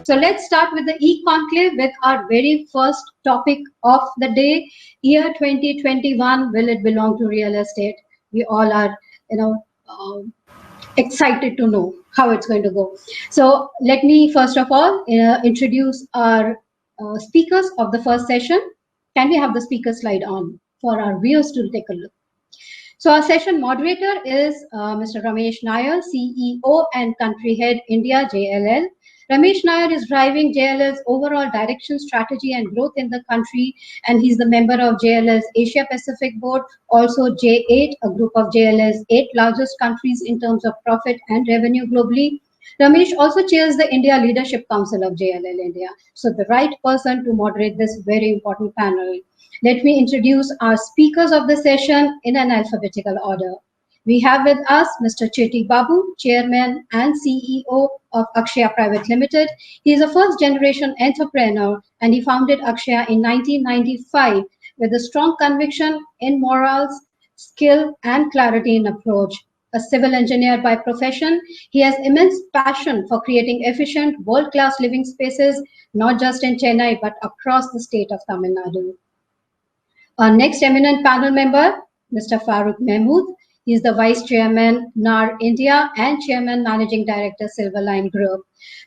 So let's start with the e-conclave with our very first topic of the day. Year 2021, will it belong to real estate? We all are, excited to know how it's going to go. So let me first of all introduce our speakers of the first session. Can we have the speaker slide on for our viewers to take a look? So our session moderator is Mr. Ramesh Nair, CEO and Country Head India, JLL. Ramesh Nair is driving JLL's overall direction, strategy and growth in the country, and he's the member of JLL's Asia Pacific Board, also J8, a group of JLL's 8 largest countries in terms of profit and revenue globally. Ramesh also chairs the India Leadership Council of JLL India. So the right person to moderate this very important panel. Let me introduce our speakers of the session in an alphabetical order. We have with us Mr. Cheti Babu, Chairman and CEO of Akshaya Private Limited. He is a first-generation entrepreneur and he founded Akshaya in 1995 with a strong conviction in morals, skill and clarity in approach. A civil engineer by profession, he has immense passion for creating efficient, world-class living spaces, not just in Chennai, but across the state of Tamil Nadu. Our next eminent panel member, Mr. Farooq Mahmood. He is the Vice Chairman, NAR India and Chairman Managing Director, Silverline Group.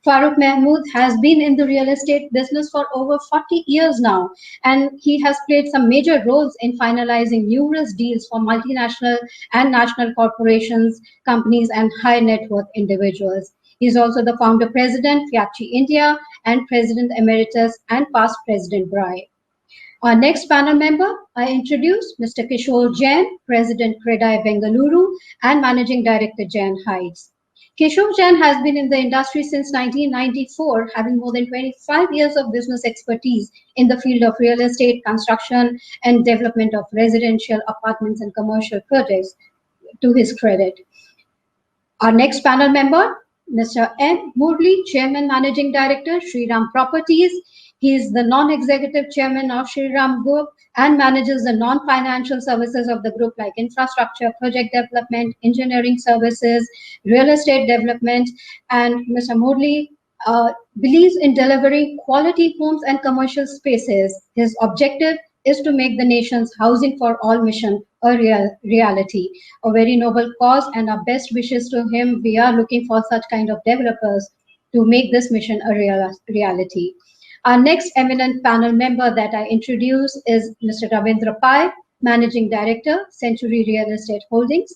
Farooq Mahmood has been in the real estate business for over 40 years now, and he has played some major roles in finalizing numerous deals for multinational and national corporations, companies, and high net worth individuals. He is also the founder president, Fiatchi India, and President Emeritus and past President BRI. Our next panel member, I introduce Mr. Kishore Jain, President Credai Bengaluru and Managing Director Jain Heights. Kishore Jain has been in the industry since 1994, having more than 25 years of business expertise in the field of real estate, construction and development of residential apartments and commercial projects, to his credit. Our next panel member, Mr. N. Murli, Chairman Managing Director, Shriram Properties. He is the non-executive chairman of Shriram Group and manages the non-financial services of the group like infrastructure, project development, engineering services, real estate development. And Mr. Murli believes in delivering quality homes and commercial spaces. His objective is to make the nation's housing for all mission a reality, a very noble cause, and our best wishes to him. We are looking for such kind of developers to make this mission a reality. Our next eminent panel member that I introduce is Mr. Ravindra Pai, Managing Director, Century Real Estate Holdings.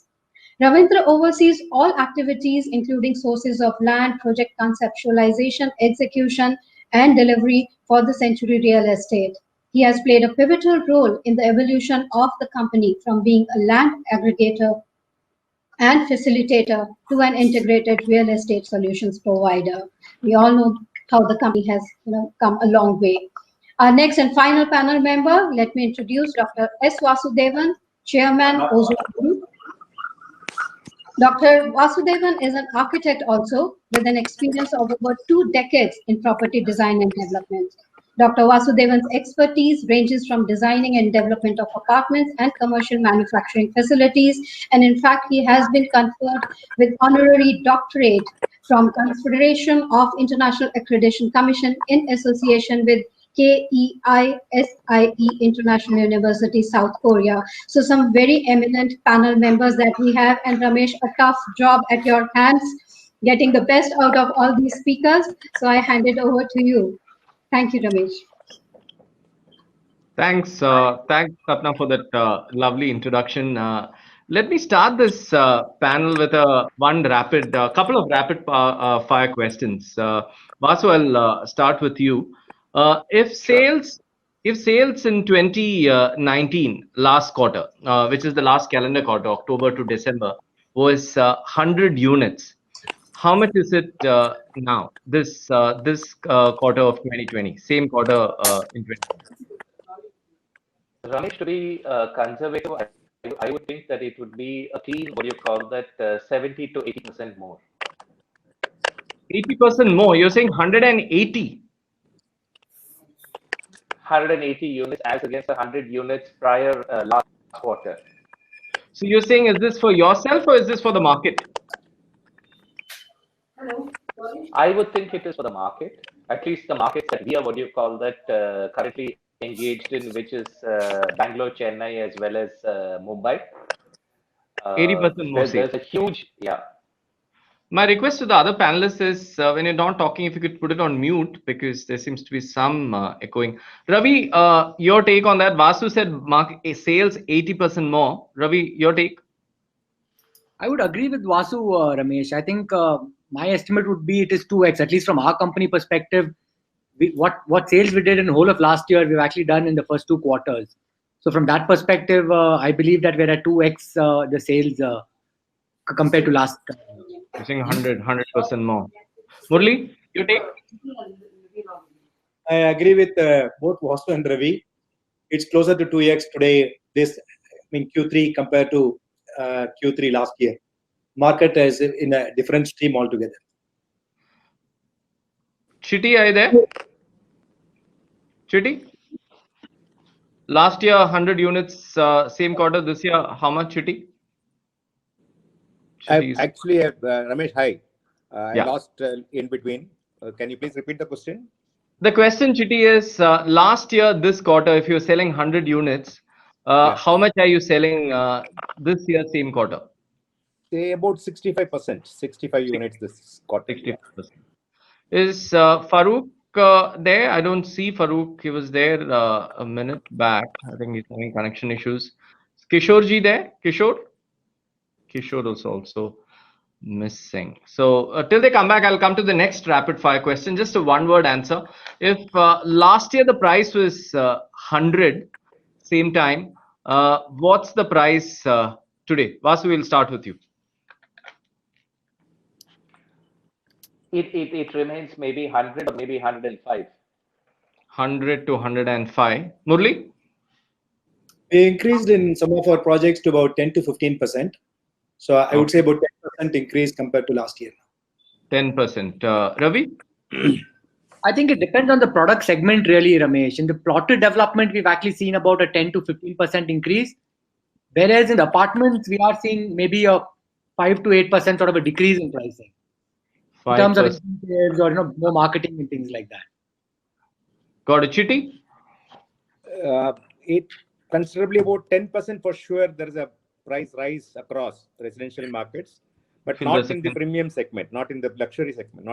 Ravindra oversees all activities including sources of land, project conceptualization, execution, and delivery for the Century Real Estate. He has played a pivotal role in the evolution of the company from being a land aggregator and facilitator to an integrated real estate solutions provider. We all know how the company has come a long way. Our next and final panel member, let me introduce Dr. S. Vasudevan, Chairman, Ozone Group. Dr. Vasudevan is an architect also with an experience of over 2 decades in property design and development. Dr. Vasudevan's expertise ranges from designing and development of apartments and commercial manufacturing facilities. And in fact, he has been conferred with honorary doctorate from Confederation of International Accreditation Commission in association with KEISIE International University, South Korea. So some very eminent panel members that we have, and Ramesh, a tough job at your hands, getting the best out of all these speakers. So I hand it over to you. Thank you, Ramesh. Thanks, Sapna, for that lovely introduction. Let me start this panel with a couple of rapid fire questions. Vasu, I'll start with you. If sales in 2019 last quarter, which is the last calendar quarter, October to December, was 100 units, how much is it now? This quarter of 2020, same quarter in 2020. Ramesh, to be conservative, I would think that it would be at least, 70 to 80% more. 80% more? You're saying 180? 180 units as against 100 units prior last quarter. So you're saying, is this for yourself or is this for the market? I would think it is for the market. at least the markets that we are, currently engaged in, which is Bangalore, Chennai, as well as Mumbai. 80% more sales. There's a huge, yeah. My request to the other panelists is when you're not talking, if you could put it on mute, because there seems to be some echoing. Ravi, your take on that. Vasu said sales 80% more. Ravi, your take? I would agree with Vasu, Ramesh. I think my estimate would be it is 2x, at least from our company perspective. What sales we did in the whole of last year, we've actually done in the first 2 quarters. So from that perspective, I believe that we're at 2x the sales compared to last. You're saying 100% more. Murli, your take? I agree with both Vasu and Ravi. It's closer to 2x today, Q3 compared to Q3 last year. Market is in a different stream altogether. Chitty, are you there? Chitty? Last year, 100 units, same quarter. This year, how much, Chitty? Actually, Ramesh, hi. I Yeah. lost in between. Can you please repeat the question? The question, Chitty, is last year, this quarter, if you're selling 100 units, how much are you selling this year, same quarter? Say about 65%, 65 units this quarter. 65%. Is Farouk there? I don't see Farouk. He was there a minute back. I think he's having connection issues. Is Kishorji there? Kishore? Kishore is also missing. So till they come back, I'll come to the next rapid fire question. Just a one-word answer. If last year the price was 100, same time, what's the price today? Vasu, we'll start with you. It remains maybe 100 or maybe 105. 100 to 105. Murli? We increased in some of our projects to about 10 to 15%. So I would say about 10% increase compared to last year. 10%. Ravi? I think it depends on the product segment, really, Ramesh. In the plotted development, we've actually seen about a 10 to 15% increase. Whereas in the apartments, we are seeing maybe a 5 to 8% sort of a decrease in pricing. 5%. In terms of incentives or more marketing and things like that. Got it, Chitty? It considerably about 10% for sure. There is a price rise across residential markets, but not in the premium segment, not in the luxury segment,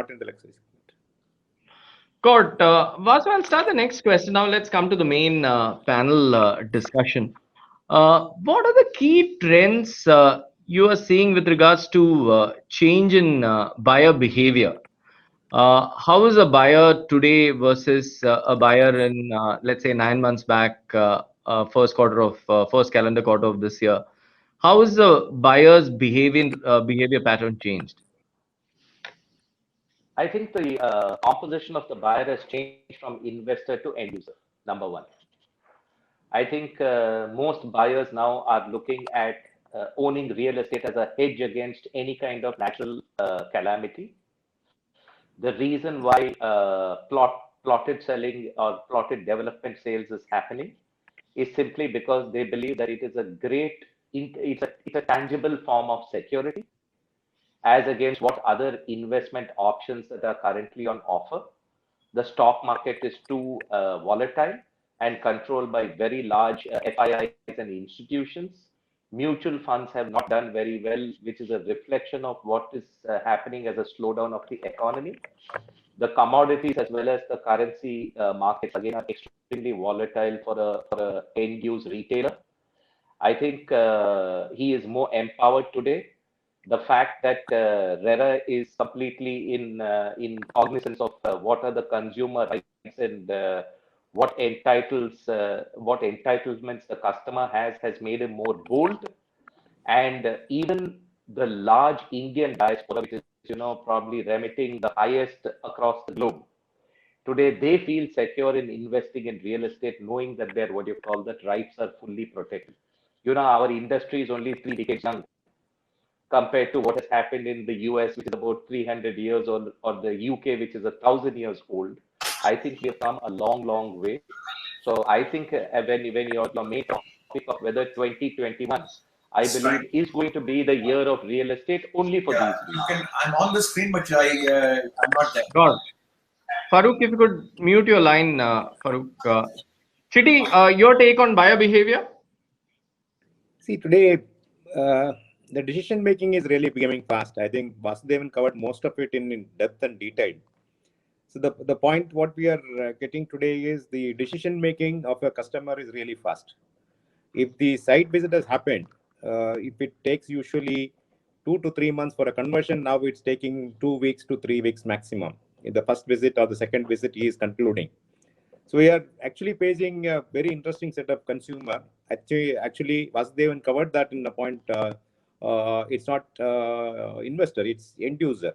Got Vasu, I'll start the next question. Now let's come to the main panel discussion. What are the key trends you are seeing with regards to change in buyer behavior? How is a buyer today versus a buyer in, let's say, 9 months back, first calendar quarter of this year? How is the buyer's behavior pattern changed? I think the composition of the buyer has changed from investor to end user, number one. I think most buyers now are looking at owning real estate as a hedge against any kind of natural calamity. The reason why plotted selling or plotted development sales is happening is simply because they believe that it is it's a tangible form of security as against what other investment options that are currently on offer. The stock market is too volatile and controlled by very large FIIs and institutions. Mutual funds have not done very well, which is a reflection of what is happening as a slowdown of the economy. The commodities as well as the currency markets again are extremely volatile for a end-use retailer. I think he is more empowered today. The fact that RERA is completely in cognizance of what are the consumer rights and what entitlements the customer has made him more bold. And even the large Indian diaspora, which is probably remitting the highest across the globe, today they feel secure in investing in real estate, knowing that their rights are fully protected. Our industry is only 3 decades young compared to what has happened in the US, which is about 300 years, or the UK, which is 1,000 years old. I think we have come a long, long way. So I think when your main topic of whether 2021, I believe, is going to be the year of real estate only for these reasons. I'm on the screen, but I'm not there. Got it. Farooq, if you could mute your line, Farooq. Chitty, your take on buyer behavior? See, today, the decision making is really becoming fast. I think Vasudevan covered most of it in depth and detail. So the point what we are getting today is the decision making of a customer is really fast. If the site visit has happened, if it takes usually 2 to 3 months for a conversion, now it's taking 2 weeks to 3 weeks maximum. In the first visit or the second visit, he is concluding. So we are actually facing a very interesting set of consumer. Actually, Vasudevan covered that in the point. It's not investor; it's end user.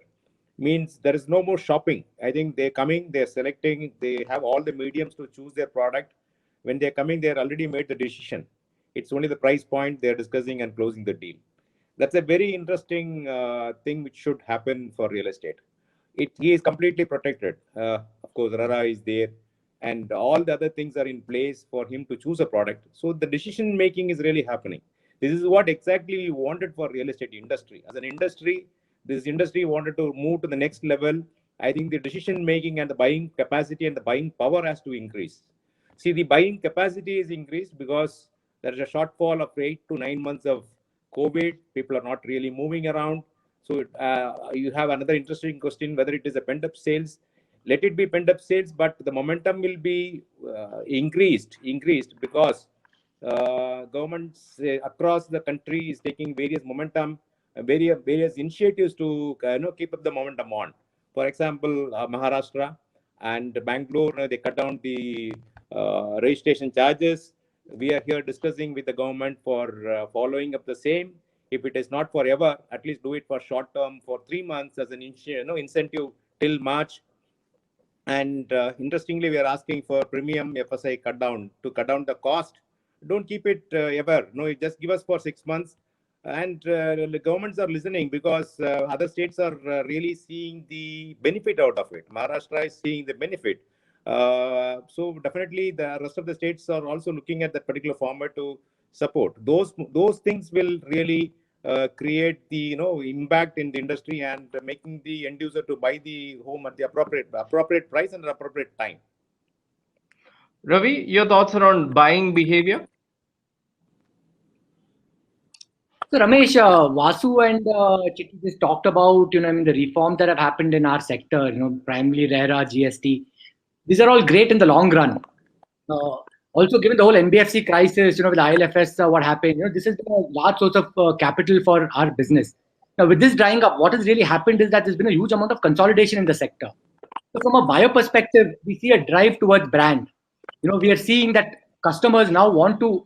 Means there is no more shopping. I think they're coming, they're selecting, they have all the mediums to choose their product. When they're coming, they're already made the decision. It's only the price point they're discussing and closing the deal. That's a very interesting thing which should happen for real estate. He is completely protected. Of course, RARA is there, and all the other things are in place for him to choose a product. So the decision making is really happening. This is what exactly we wanted for real estate industry. As an industry, this industry wanted to move to the next level. I think the decision making and the buying capacity and the buying power has to increase. See, the buying capacity is increased because there is a shortfall of 8 to 9 months of COVID. People are not really moving around. So you have another interesting question, whether it is a pent-up sales. Let it be pent-up sales, but the momentum will be increased because governments across the country is taking various momentum, various initiatives to keep up the momentum on. For example, Maharashtra and Bangalore, they cut down the registration charges. We are here discussing with the government for following up the same. If it is not forever, at least do it for short term for 3 months as an incentive till March. And interestingly, we are asking for premium FSI cut down to cut down the cost. Don't keep it ever. No, just give us for 6 months. And the governments are listening because other states are really seeing the benefit out of it. Maharashtra is seeing the benefit. So definitely the rest of the states are also looking at that particular format to support. Those things will really create the impact in the industry and making the end user to buy the home at the appropriate price and appropriate time. Ravi, your thoughts around buying behavior? So Ramesh, Vasu and Chitty just talked about the reforms that have happened in our sector. Primarily RERA, GST. These are all great in the long run. Also, given the whole NBFC crisis, with ILFS, what happened, this has been a large source of capital for our business. Now, with this drying up, what has really happened is that there's been a huge amount of consolidation in the sector. So from a buyer perspective, we see a drive towards brand. We are seeing that customers now want to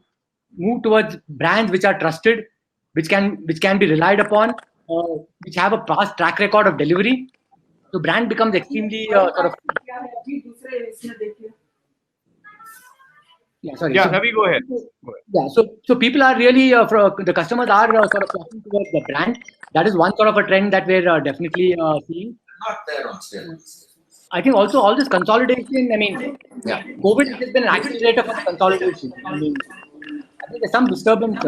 move towards brands which are trusted, which can be relied upon, which have a past track record of delivery. So brand becomes extremely Ravi, go ahead. Yeah, so people are really, the customers are sort of flocking towards the brand. That is one sort of a trend that we're definitely seeing. Not there on steroids. I think also all this consolidation, COVID has been an accelerator for the consolidation. I think there's some disturbance.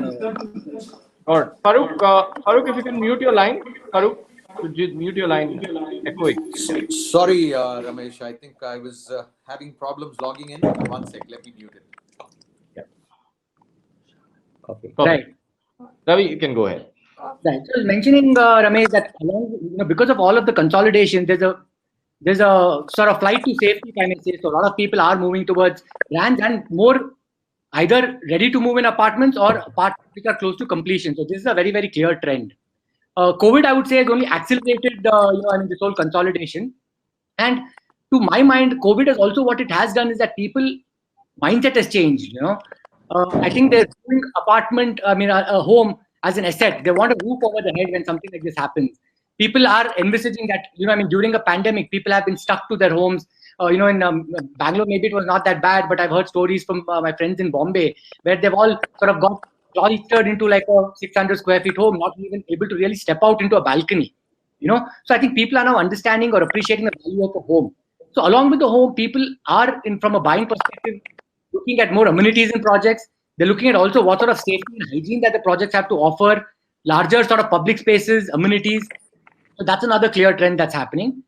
All right. Farooq, if you can mute your line. Farooq, could you mute your line? Echoing. Sorry, Ramesh. I think I was having problems logging in. 1 sec. Let me mute it. Okay. Right. Ravi, you can go ahead. Right. So I was mentioning, Ramesh, that because of all of the consolidation, there's a sort of flight to safety, if I may say. So a lot of people are moving towards brands and more either ready to move in apartments or apartments which are close to completion. So this is a very, very clear trend. COVID, I would say, has only accelerated this whole consolidation. And to my mind, COVID has also, what it has done is that people mindset has changed. I think they're doing a home as an asset. They want a roof over the head when something like this happens. People are envisaging that, during a pandemic, people have been stuck to their homes. In Bangalore, maybe it was not that bad, but I've heard stories from my friends in Bombay where they've all sort of got cloistered into like a 600 square feet home, not even able to really step out into a balcony. So I think people are now understanding or appreciating the value of a home. So along with the home, people are, from a buying perspective, looking at more amenities in projects. They're looking at also what sort of safety and hygiene that the projects have to offer, larger sort of public spaces, amenities. So that's another clear trend that's happening.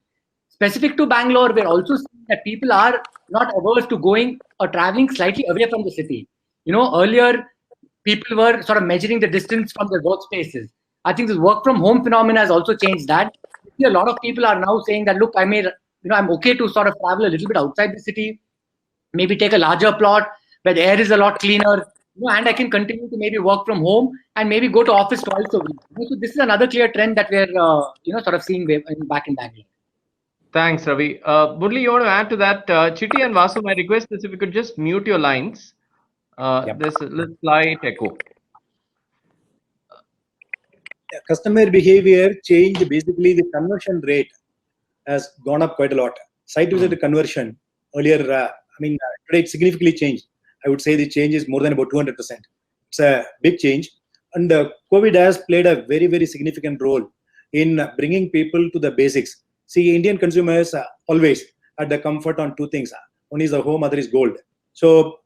Specific to Bangalore, we're also seeing that people are not averse to going or traveling slightly away from the city. Earlier, people were sort of measuring the distance from their workspaces. I think this work from home phenomena has also changed that. A lot of people are now saying that, look, I'm okay to sort of travel a little bit outside the city, maybe take a larger plot where the air is a lot cleaner, and I can continue to maybe work from home and maybe go to office twice a week. So this is another clear trend that we're, sort of seeing back in Bangalore. Thanks, Ravi. Murli, you want to add to that? Chitty and Vasu, my request is if you could just mute your lines. There's a little slight echo. Customer behavior change, basically the conversion rate has gone up quite a lot. Site visit conversion earlier, today it's significantly changed. I would say the change is more than about 200%. It's a big change. And COVID has played a very, very significant role in bringing people to the basics. See, Indian consumers always had the comfort on two things. One is the home, other is gold. So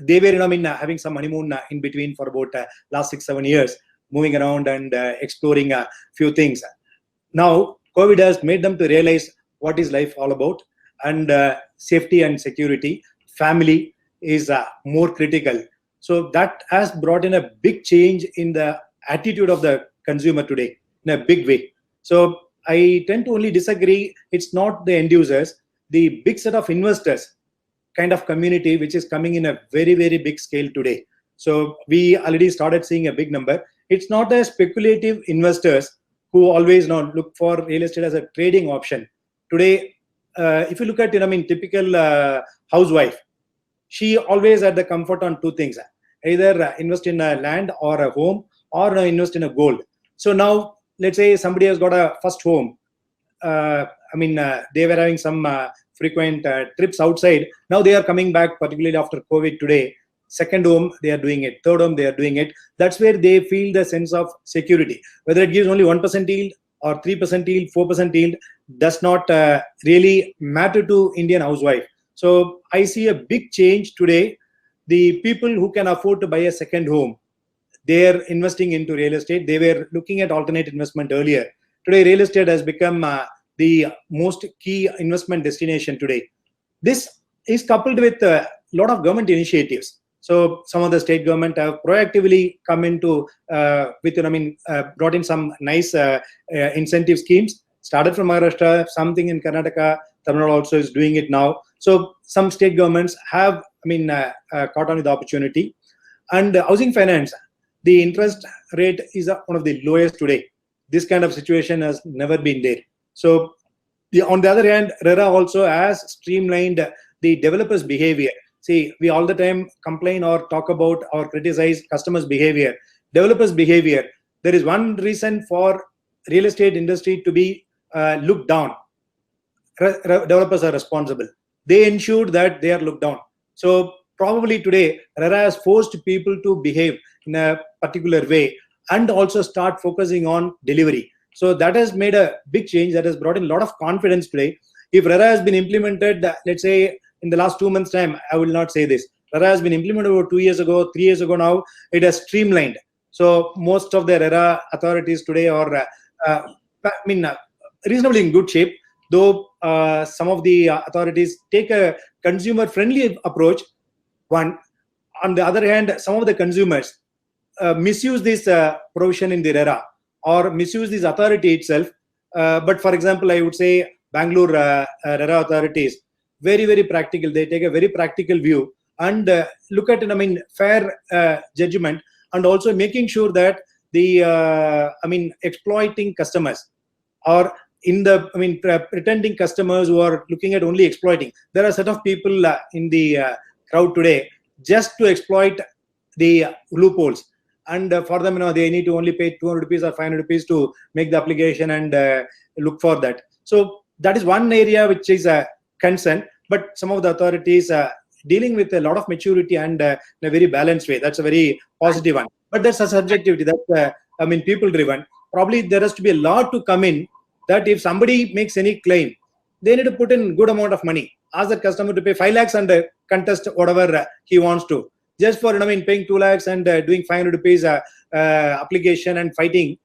they were, having some honeymoon in between for about last 6-7 years, moving around and exploring a few things. Now, COVID has made them to realize what is life all about, and safety and security, family is more critical. So that has brought in a big change in the attitude of the consumer today in a big way. So I tend to only disagree. It's not the end users, the big set of investors kind of community, which is coming in a very, very big scale today. So we already started seeing a big number. It's not the speculative investors who always look for real estate as a trading option. Today, if you look at, typical housewife, she always had the comfort on two things, either invest in a land or a home or invest in a gold. So now, let's say somebody has got a first home. They were having some frequent trips outside. Now they are coming back, particularly after COVID today. Second home, they are doing it. Third home, they are doing it. That's where they feel the sense of security. Whether it gives only 1% yield or 3% yield, 4% yield, does not really matter to Indian housewife. So I see a big change today. The people who can afford to buy a second home, they're investing into real estate. They were looking at alternate investment earlier. Today, real estate has become the most key investment destination today. This is coupled with a lot of government initiatives. So some of the state government have proactively come into brought in some nice incentive schemes. Started from Maharashtra, something in Karnataka, Tamil Nadu also is doing it now. So some state governments have caught on with the opportunity. And housing finance, the interest rate is one of the lowest today. This kind of situation has never been there. So on the other hand, RERA also has streamlined the developers' behavior. See, we all the time complain or talk about or criticize customers' behavior. Developers' behavior, there is one reason for real estate industry to be looked down. Developers are responsible. They ensure that they are looked down. So probably today, RERA has forced people to behave in a particular way and also start focusing on delivery. So that has made a big change that has brought in a lot of confidence today. If RERA has been implemented, let's say in the last 2 months' time, I will not say this. RERA has been implemented over 2 years ago, 3 years ago now. It has streamlined. So most of the RERA authorities today are, reasonably in good shape. Though some of the authorities take a consumer-friendly approach. One, on the other hand, some of the consumers misuse this provision in the RERA or misuse this authority itself. But for example, I would say Bangalore RERA authorities, very, very practical. They take a very practical view and look at fair judgment, and also making sure that the exploiting customers or pretending customers who are looking at only exploiting. There are a set of people in the crowd today just to exploit the loopholes. And for them, they need to only pay 200 rupees or 500 rupees to make the application and look for that. So that is one area which is a concern. But some of the authorities dealing with a lot of maturity and in a very balanced way. That's a very positive one. But that's a subjectivity. That's people driven. Probably there has to be a law to come in that if somebody makes any claim, they need to put in good amount of money. Ask the customer to pay 5 lakhs and contest whatever he wants to. Just for paying 2 lakhs and doing 500 rupees application and fighting.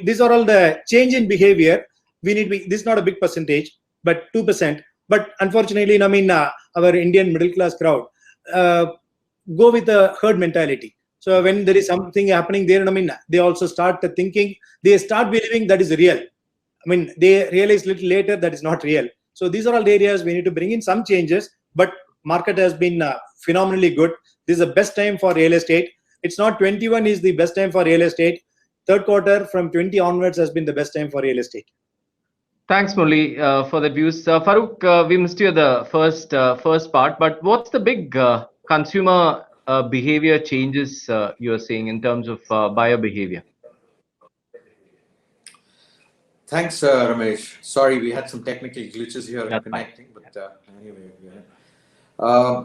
These are all the change in behavior. we need to be, this is not a big percentage, but 2%. But unfortunately, I mean, our Indian middle class crowd go with a herd mentality. So when there is something happening there, I mean, they also start thinking, they start believing that is real. I mean, they realize little later that is not real. So these are all the areas we need to bring in some changes, but market has been phenomenally good. This is the best time for real estate. It's not 21 is the best time for real estate. Third quarter from 20 onwards has been the best time for real estate. Thanks, Murli, for the views. Farooq, we missed you the first part, but what's the big consumer behavior changes you are seeing in terms of buyer behavior? Thanks, Ramesh. Sorry, we had some technical glitches here in connecting, but anyway. Yeah.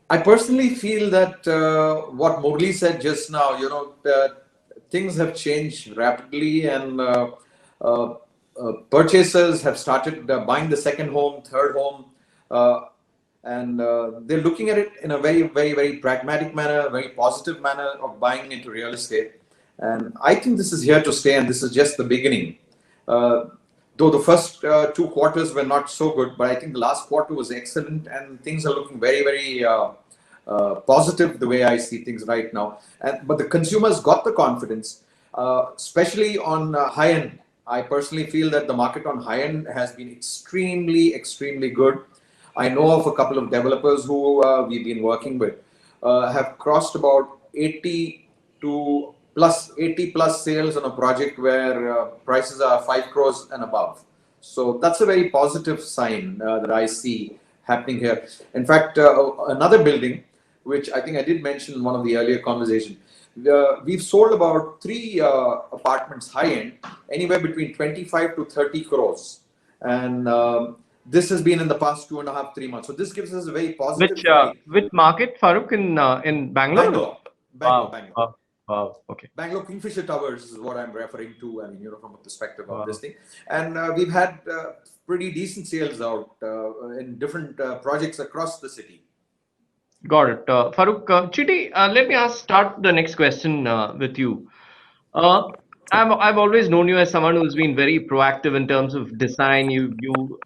I personally feel that what Murli said just now, things have changed rapidly, and purchasers have started buying the second home, third home, and they're looking at it in a very, very, very pragmatic manner, very positive manner of buying into real estate. And I think this is here to stay, and this is just the beginning. Though the first 2 quarters were not so good, but I think the last quarter was excellent, and things are looking very, very positive the way I see things right now. But the consumers got the confidence, especially on high end. I personally feel that the market on high end has been extremely, extremely good. I know of a couple of developers who we've been working with have crossed about 80 plus sales on a project where prices are 5 crores and above. So that's a very positive sign that I see happening here. In fact, another building, which I think I did mention in one of the earlier conversations, we've sold about 3 apartments high end, anywhere between 25 to 30 crores. And this has been in the past 2.5, 3 months. So this gives us a very positive. Which market, Farooq, in Bangalore? Bangalore. Wow. Okay. Bangalore Kingfisher Towers is what I'm referring to. I mean, from a perspective of this thing. And we've had pretty decent sales out in different projects across the city. Got it. Farooq, Chiti, let me start the next question with you. I've always known you as someone who's been very proactive in terms of design. You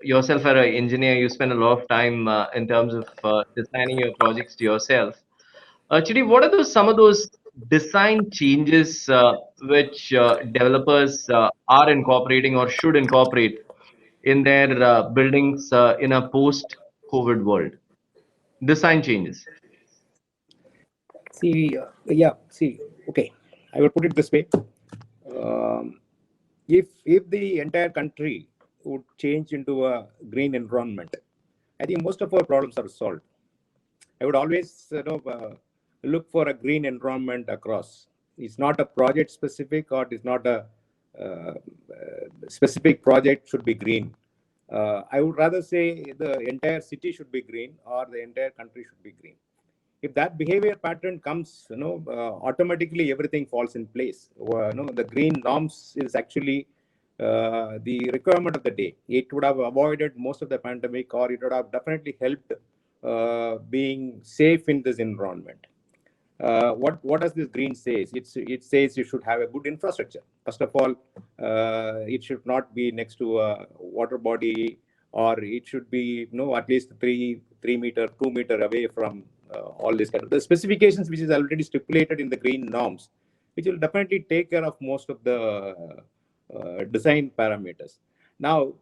yourself are an engineer. You spend a lot of time in terms of designing your projects to yourself. Chiti, what are some of those design changes which developers are incorporating or should incorporate in their buildings in a post-COVID world? Design changes. Okay. I will put it this way. If the entire country would change into a green environment, I think most of our problems are solved. I would always look for a green environment across. It's not a project specific, or it's not a specific project should be green. I would rather say the entire city should be green, or the entire country should be green. If that behavior pattern comes, automatically everything falls in place. The green norms is actually the requirement of the day. It would have avoided most of the pandemic, or it would have definitely helped being safe in this environment. What does this green say? It says you should have a good infrastructure. First of all, it should not be next to a water body, or it should be at least 2 meter away from all this kind of the specifications, which is already stipulated in the green norms, which will definitely take care of most of the design parameters. Now,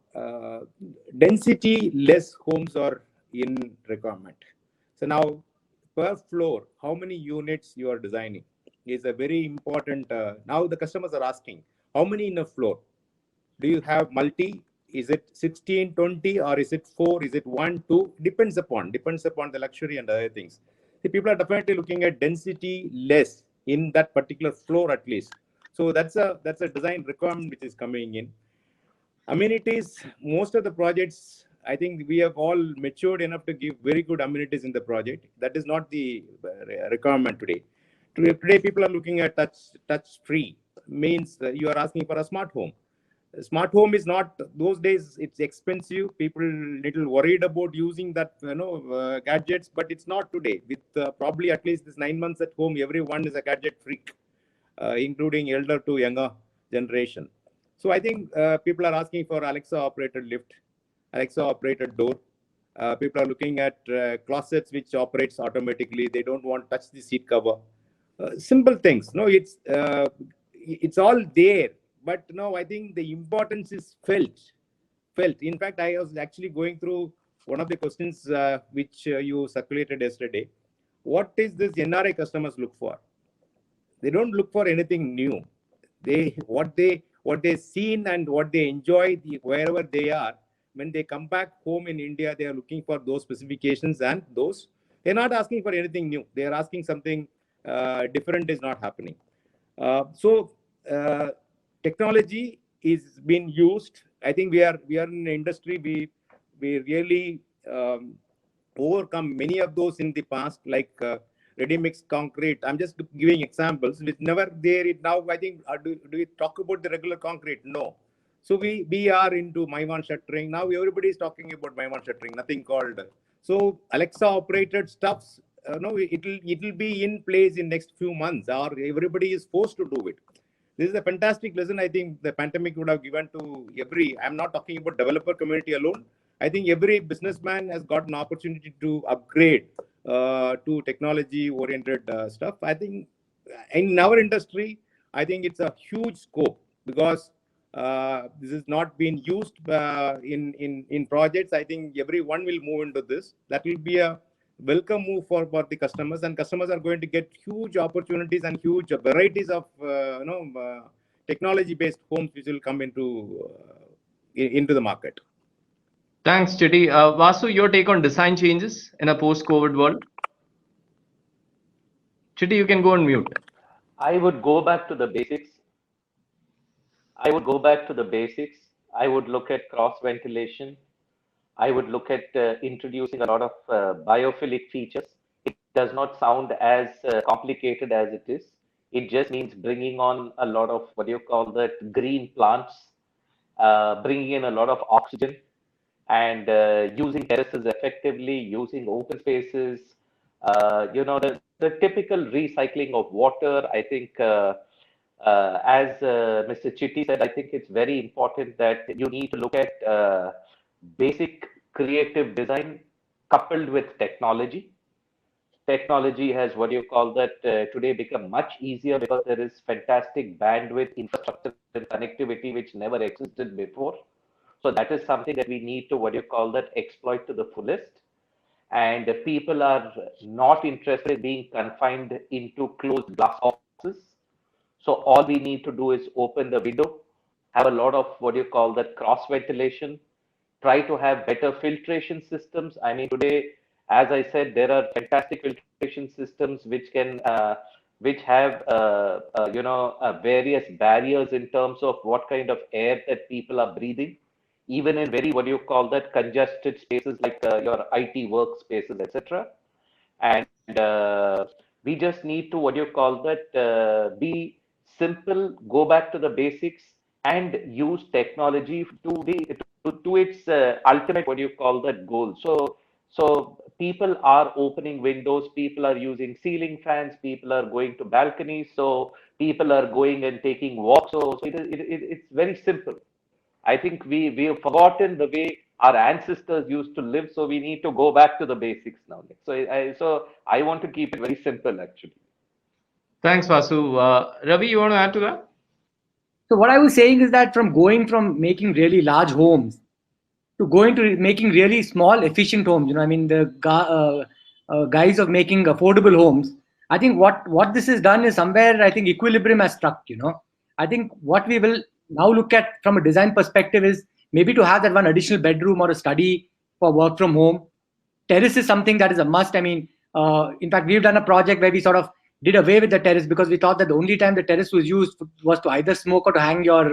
density less homes are in requirement. So now, per floor, how many units you are designing is a very important. Now the customers are asking, how many in a floor? Do you have multi? Is it 16, 20, or is it 4? Is it 1, 2? Depends upon the luxury and other things. The people are definitely looking at density less in that particular floor at least. So that's a design requirement which is coming in. Amenities, most of the projects, I think we have all matured enough to give very good amenities in the project. That is not the requirement today. Today people are looking at touch-free, means you are asking for a smart home. A smart home is not, those days it's expensive. People little worried about using that gadgets, but it's not today. With probably at least this 9 months at home, everyone is a gadget freak, including elder to younger generation. So I think people are asking for Alexa operated lift, Alexa operated door. People are looking at closets which operates automatically. They don't want to touch the seat cover. Simple things. No, it's all there. But no, I think the importance is felt. In fact, I was actually going through one of the questions which you circulated yesterday. What is this NRI customers look for? They don't look for anything new. What they seen and what they enjoy wherever they are. When they come back home in India, they are looking for those specifications, and those they're not asking for anything new. They are asking something different is not happening. So technology is being used. I think we are in an industry we really overcome many of those in the past, like ready mix concrete. I'm just giving examples. It's never there. Now I think do we talk about the regular concrete? No. So we are into Maivan shuttering. Now everybody is talking about Maivan shuttering. Nothing called. So Alexa operated stuffs. No, it will be in place in next few months, or everybody is forced to do it. This is a fantastic lesson. I think the pandemic would have given to every. I'm not talking about developer community alone. I think every businessman has got an opportunity to upgrade to technology-oriented stuff. I think in our industry, I think it's a huge scope, because this is not being used in projects. I think everyone will move into this. That will be a welcome move for the customers, and customers are going to get huge opportunities and huge varieties of technology-based homes which will come into the market. Thanks, Chitty. Vasu, your take on design changes in a post-COVID world? Chitty, you can go on mute. I would go back to the basics. I would look at cross ventilation. I would look at introducing a lot of biophilic features. It does not sound as complicated as it is. It just means bringing on a lot of green plants, bringing in a lot of oxygen, and using terraces effectively, using open spaces. The typical recycling of water. I think, as Mr. Chitty said, I think it's very important that you need to look at basic creative design coupled with technology. Technology has today become much easier because there is fantastic bandwidth, infrastructure, and connectivity which never existed before. So that is something that we need to exploit to the fullest. And people are not interested in being confined into closed glass boxes. So all we need to do is open the window, have a lot of cross ventilation, try to have better filtration systems. I mean, today, as I said, there are fantastic filtration systems which can, which have, various barriers in terms of what kind of air that people are breathing, even in very, congested spaces like your IT workspaces, etc. And we just need to, be simple, go back to the basics, and use technology to its ultimate goal. So people are opening windows, people are using ceiling fans, people are going to balconies, so people are going and taking walks. So it's very simple. I think we have forgotten the way our ancestors used to live, so we need to go back to the basics now. So I want to keep it very simple, actually. Thanks, Vasu. Ravi, you want to add to that? So what I was saying is that going from making really large homes to going to making really small, efficient homes, I mean, the guise of making affordable homes, I think what this has done is somewhere, I think equilibrium has struck, I think what we will now look at from a design perspective is maybe to have that one additional bedroom or a study for work from home. Terrace is something that is a must. I mean, in fact, we've done a project where we sort of did away with the terrace because we thought that the only time the terrace was used was to either smoke or to hang your,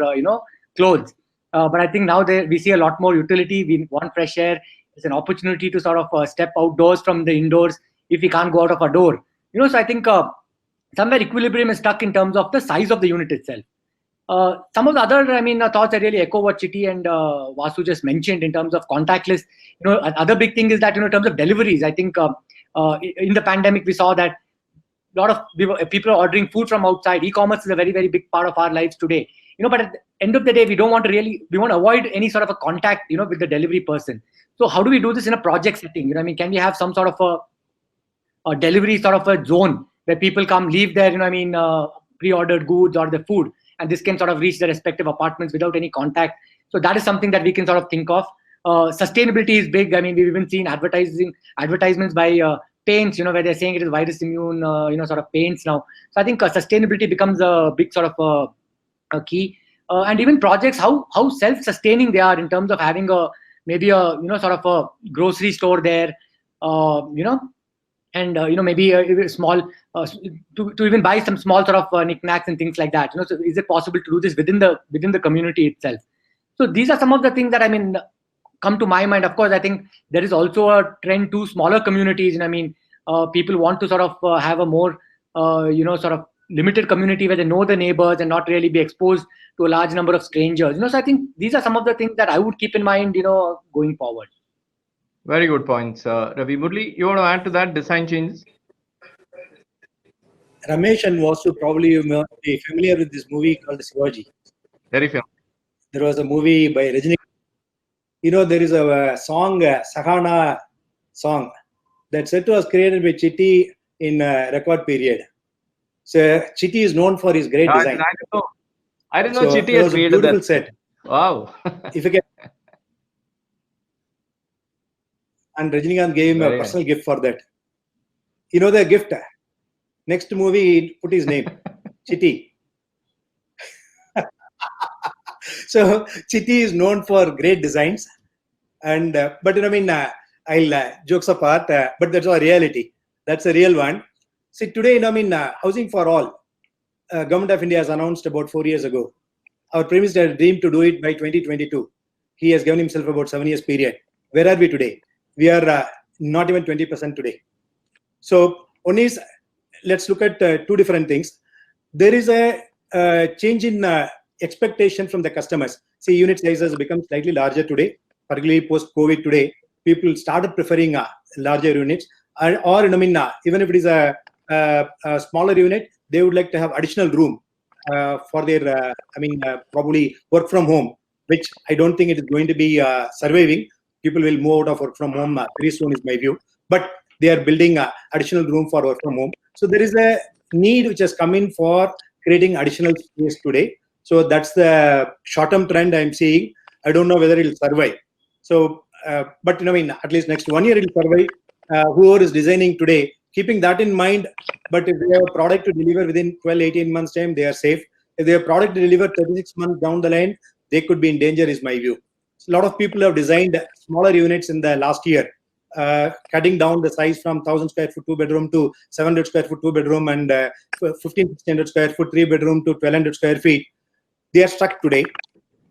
clothes. But I think now we see a lot more utility. We want fresh air. It's an opportunity to sort of step outdoors from the indoors if we can't go out of our door. So I think somewhere equilibrium is stuck in terms of the size of the unit itself. Some of the other, thoughts I really echo what Chitty and Vasu just mentioned in terms of contactless. Another big thing is that, in terms of deliveries, I think in the pandemic, we saw that a lot of people are ordering food from outside. E-commerce is a very, very big part of our lives today. but at the end of the day, we want to avoid any sort of a contact, with the delivery person. So how do we do this in a project setting? Can we have some sort of a delivery sort of a zone where people come, leave their, pre-ordered goods or the food, and this can sort of reach their respective apartments without any contact. So that is something that we can sort of think of. Sustainability is big. We've even seen advertisements by paints, where they're saying it is virus immune, sort of paints now. So I think sustainability becomes a big sort of a key. And even projects, how self-sustaining they are in terms of having maybe a sort of a grocery store there, and maybe a small to even buy some small sort of knickknacks and things like that. So is it possible to do this within the community itself? So these are some of the things that come to my mind. Of course, I think there is also a trend to smaller communities. People want to sort of have a more sort of limited community where they know the neighbors and not really be exposed to a large number of strangers. So I think these are some of the things that I would keep in mind, going forward. Very good points. Ravi, Murli, you want to add to that, design changes? Ramesh and Vasu probably be familiar with this movie called Shivaji. Very familiar. There was a movie by Rajini. There is a song, Sahana song, that set was created by Chitti in record period. So Chitti is known for his great design. I didn't know Chitti has created that. Set. Wow. If you can. And Rajinikanth gave him a personal gift for that. The gift. Next movie, he put his name, Chitti. So Chitti is known for great designs, and but I'll jokes apart, but that's our reality. That's a real one. See, today, Housing for All, Government of India has announced about 4 years ago. Our Prime Minister had dreamed to do it by 2022. He has given himself about 7 years period. Where are we today? We are not even 20% today. So one is, let's look at two different things. There is a change in expectation from the customers. See, unit sizes become slightly larger today, particularly post-COVID today. People started preferring larger units, or even if it is a smaller unit, they would like to have additional room for their, probably work from home, which I don't think it is going to be surviving. People will move out of work from home very soon, is my view. But they are building additional room for work from home. So there is a need which has come in for creating additional space today. So that's the short-term trend I'm seeing. I don't know whether it will survive. So, but at least next 1 year it will survive. Whoever is designing today, keeping that in mind. But if they have a product to deliver within 12, 18 months time, they are safe. If they have a product to deliver 36 months down the line, they could be in danger, is my view. So a lot of people have designed smaller units in the last year, cutting down the size from 1,000 square foot 2-bedroom to 700 square foot 2-bedroom and 1,500 square foot 3-bedroom to 1,200 square feet. They are stuck today.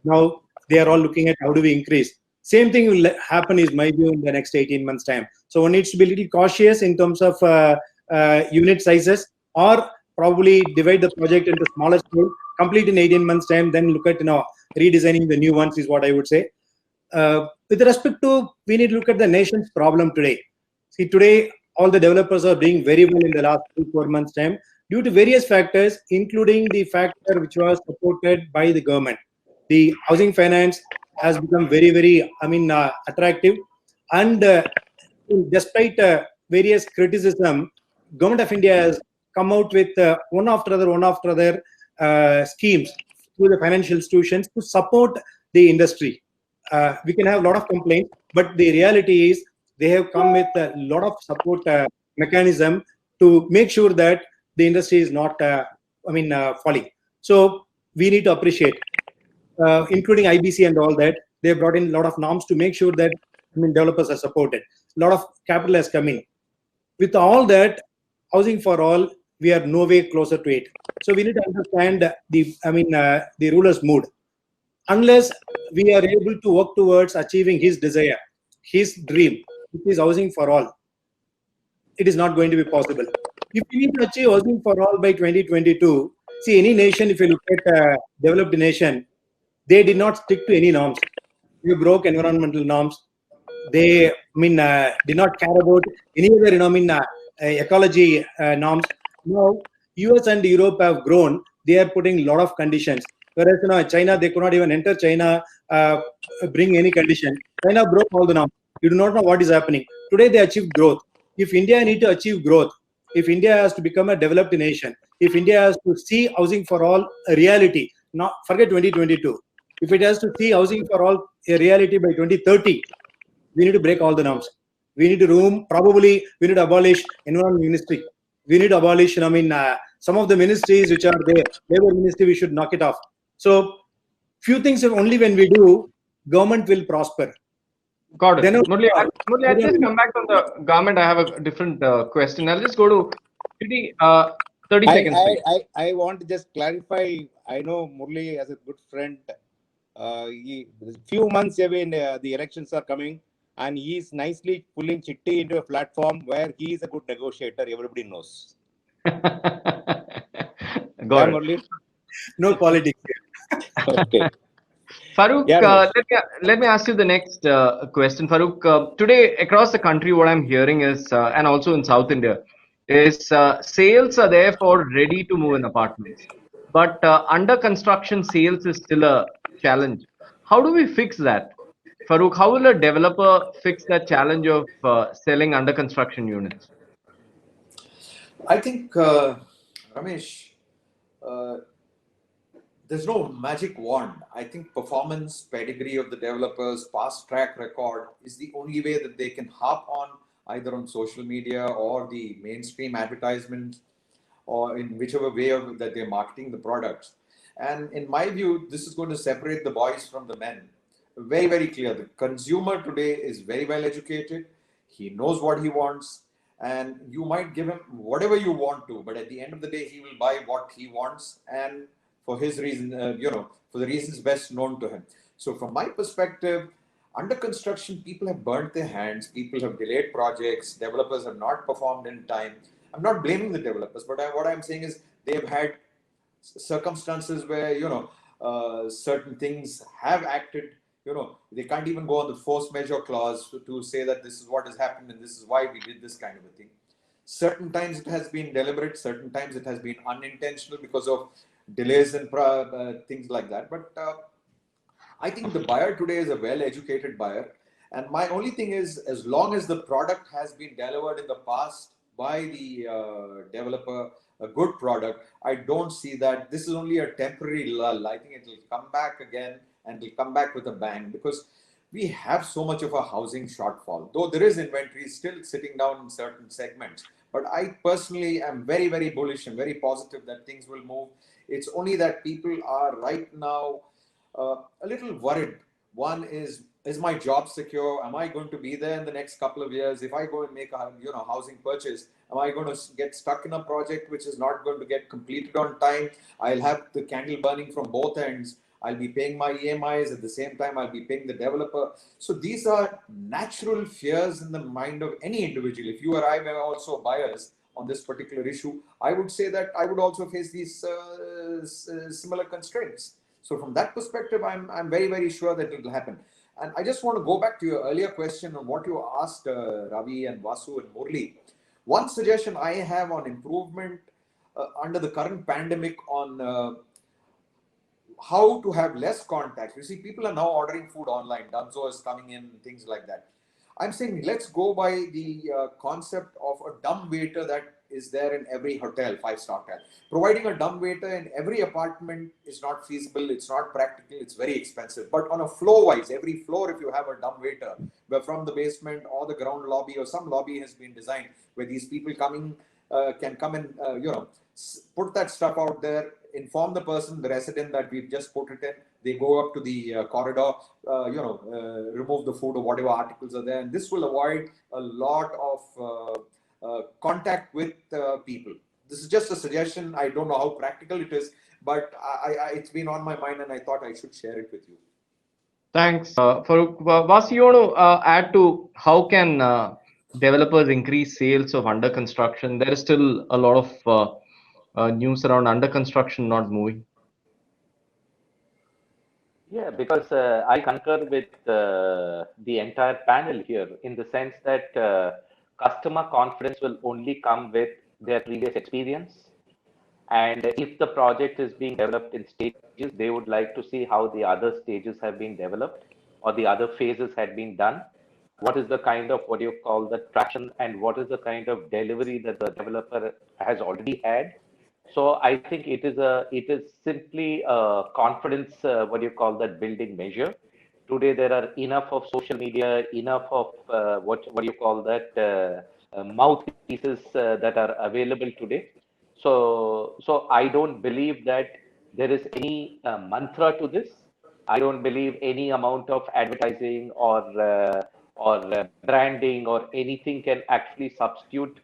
Now they are all looking at how do we increase. Same thing will happen, is my view, in the next 18 months time. So one needs to be a little cautious in terms of unit sizes, or probably divide the project into smaller scale, complete in 18 months time, then look at redesigning the new ones, is what I would say. With respect to, we need to look at the nation's problem today. See, today all the developers are doing very well in the last 3-4 months time due to various factors, including the factor which was supported by the government. The housing finance has become very, very, attractive, and despite various criticism, Government of India has come out with one after other schemes through the financial institutions to support the industry. We can have a lot of complaints, but the reality is they have come with a lot of support mechanism to make sure that the industry is not, falling. So we need to appreciate, including IBC and all that. They have brought in a lot of norms to make sure that developers are supported. A lot of capital has come in. With all that, Housing for All, we are no way closer to it. So we need to understand the ruler's mood. Unless we are able to work towards achieving his desire, his dream, which is Housing for All, it is not going to be possible. If we need to achieve Housing for All by 2022, see, any nation, if you look at a developed nation, they did not stick to any norms. They broke environmental norms. They did not care about any other ecology norms. Now, US and Europe have grown. They are putting a lot of conditions. Whereas China, they could not even enter China, bring any condition. China broke all the norms. You do not know what is happening. Today they achieved growth. If India need to achieve growth, if India has to become a developed nation, if India has to see housing for all a reality, not forget 2022. If it has to see housing for all a reality by 2030, we need to break all the norms. We need to probably we need to abolish environment ministry. We need to abolish, some of the ministries which are there. Labor ministry, we should knock it off. So few things only when we do, government will prosper. Got it. Then Murli, I'll just come back on the government. I have a different question. I'll just go to 30 seconds. I want to just clarify. I know Murli as a good friend. Few months away, the elections are coming, and he is nicely pulling Chitti into a platform where he is a good negotiator. Everybody knows. Got it. Murli? No politics. Okay. Farooq, Yeah, let me ask you the next question. Farooq, today across the country, what I'm hearing is, and also in South India, is sales are there for ready to move in apartments, but under construction sales is still a challenge. How do we fix that? Farooq, how will a developer fix that challenge of selling under construction units? I think, Ramesh, uh, there's no magic wand. I think performance, pedigree of the developers, past track record is the only way that they can hop on either on social media or the mainstream advertisements or in whichever way that they're marketing the products. And in my view, this is going to separate the boys from the men. Very, very clear. The consumer today is very well educated. He knows what he wants. And you might give him whatever you want to, but at the end of the day, he will buy what he wants and for his reason, for the reasons best known to him. So, from my perspective, under construction, people have burnt their hands, people have delayed projects, developers have not performed in time. I'm not blaming the developers, but what I'm saying is they have had circumstances where certain things have acted. They can't even go on the force majeure clause to say that this is what has happened and this is why we did this kind of a thing. Certain times it has been deliberate, certain times it has been unintentional because of delays and things like that. But I think the buyer today is a well-educated buyer. And my only thing is, as long as the product has been delivered in the past by the developer, a good product, I don't see that this is only a temporary lull. I think it will come back again and will come back with a bang because we have so much of a housing shortfall. Though there is inventory still sitting down in certain segments. But I personally am very, very bullish and very positive that things will move. It's only that people are right now a little worried. One is my job secure? Am I going to be there in the next couple of years? If I go and make a housing purchase, am I going to get stuck in a project which is not going to get completed on time? I'll have the candle burning from both ends. I'll be paying my EMIs at the same time. I'll be paying the developer. So these are natural fears in the mind of any individual. If you or I were also buyers on this particular issue, I would say that I would also face these similar constraints. So from that perspective, I'm very, very sure that it will happen. And I just want to go back to your earlier question on what you asked Ravi and Vasu and Murli. One suggestion I have on improvement under the current pandemic on how to have less contact. You see, people are now ordering food online. Dunzo is coming in, things like that. I'm saying let's go by the concept of a dumb waiter that is there in every hotel, 5-star hotel. Providing a dumb waiter in every apartment is not feasible, it's not practical, it's very expensive. But on a floor wise, every floor, if you have a dumb waiter, where from the basement or the ground lobby or some lobby has been designed where these people coming can come and put that stuff out there, inform the person, the resident that we've just put it in. They go up to the corridor, remove the food or whatever articles are there, and this will avoid a lot of contact with people. This is just a suggestion. I don't know how practical it is, but it's been on my mind and I thought I should share it with you. Thanks. Farooq, Vasu, you want to add to how can developers increase sales of under construction? There is still a lot of news around under construction not moving. Yeah, because I concur with the entire panel here in the sense that customer confidence will only come with their previous experience. And if the project is being developed in stages, they would like to see how the other stages have been developed or the other phases had been done. What is the kind of what you call the traction and what is the kind of delivery that the developer has already had. So I think it is simply a confidence, what do you call that, building measure. Today there are enough of social media, enough of what do you call that, mouthpieces that are available today. So I don't believe that there is any mantra to this. I don't believe any amount of advertising or branding or anything can actually substitute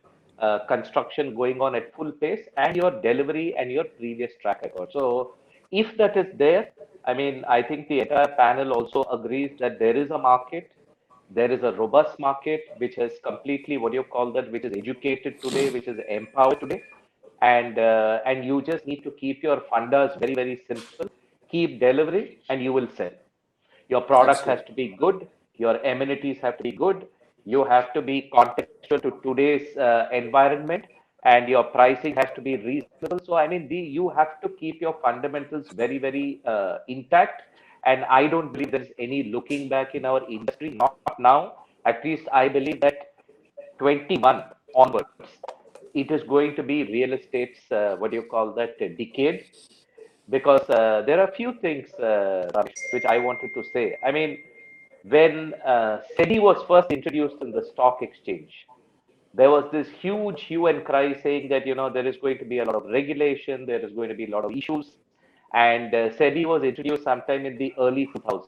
construction going on at full pace and your delivery and your previous track record. So if that is there, I mean, I think the entire panel also agrees that there is a market. There is a robust market which has completely, what do you call that, which is educated today, which is empowered today, and you just need to keep your funders very, very simple. Keep delivering, and you will sell. Your product has to be good. Your amenities have to be good. You have to be contextual to today's environment, and your pricing has to be reasonable. So, I mean, you have to keep your fundamentals very, very intact. And I don't believe there's any looking back in our industry, not now. At least I believe that 21 onwards, it is going to be real estate's, what do you call that, decade. Because there are a few things, Ramesh, which I wanted to say. I mean, when SEBI was first introduced in the stock exchange, there was this huge hue and cry saying that, you know, there is going to be a lot of regulation, there is going to be a lot of issues. And SEBI was introduced sometime in the early 2000s.